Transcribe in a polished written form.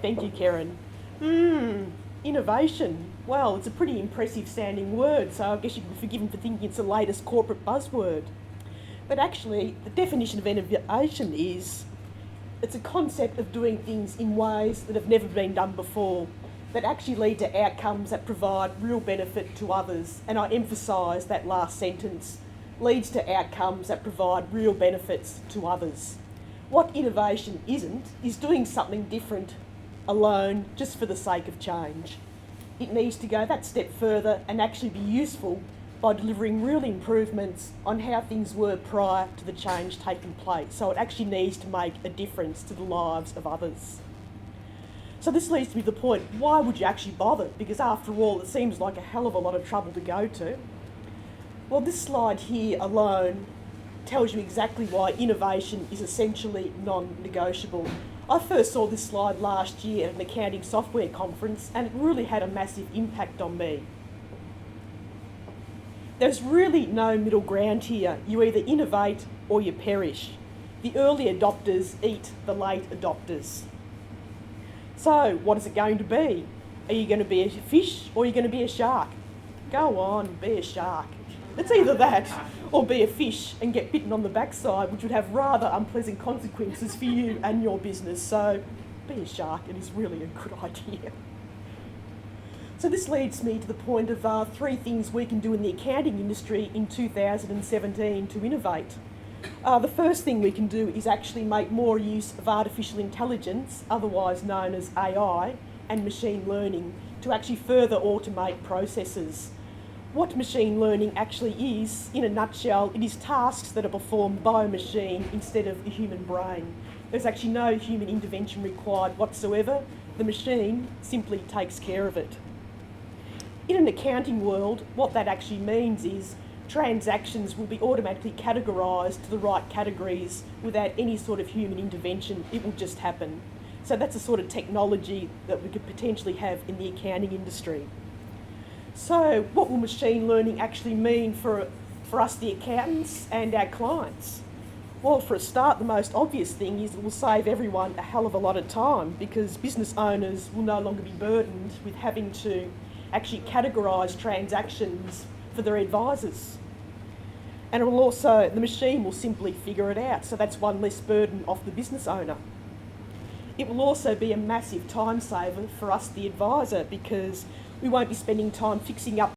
thank you, Karen. Innovation. Well, it's a pretty impressive sounding word, so I guess you can be forgiven for thinking it's the latest corporate buzzword. But actually, the definition of innovation is it's a concept of doing things in ways that have never been done before, that actually lead to outcomes that provide real benefit to others. And I emphasise that last sentence, leads to outcomes that provide real benefits to others. What innovation isn't is doing something different alone just for the sake of change. It needs to go that step further and actually be useful by delivering real improvements on how things were prior to the change taking place. So it actually needs to make a difference to the lives of others. So this leads me to the point, why would you actually bother? Because after all, it seems like a hell of a lot of trouble to go to. Well, this slide here alone tells you exactly why innovation is essentially non-negotiable. I first saw this slide last year at an accounting software conference, and it really had a massive impact on me. There's really no middle ground here. You either innovate or you perish. The early adopters eat the late adopters. So what is it going to be? Are you going to be a fish or are you going to be a shark? Go on, be a shark. It's either that or be a fish and get bitten on the backside, which would have rather unpleasant consequences for you and your business. So be a shark, it is really a good idea. So this leads me to the point of 3 things we can do in the accounting industry in 2017 to innovate. The first thing we can do is actually make more use of artificial intelligence, otherwise known as AI, and machine learning to actually further automate processes. What machine learning actually is, in a nutshell, it is tasks that are performed by a machine instead of the human brain. There's actually no human intervention required whatsoever. The machine simply takes care of it. In an accounting world, what that actually means is transactions will be automatically categorised to the right categories without any sort of human intervention. It will just happen. So that's a sort of technology that we could potentially have in the accounting industry. So what will machine learning actually mean for us, the accountants, and our clients? Well, for a start, the most obvious thing is it will save everyone a hell of a lot of time, because business owners will no longer be burdened with having to actually categorise transactions for their advisors. And it will also, the machine will simply figure it out, so that's one less burden off the business owner. It will also be a massive time saver for us, the advisor, because we won't be spending time fixing up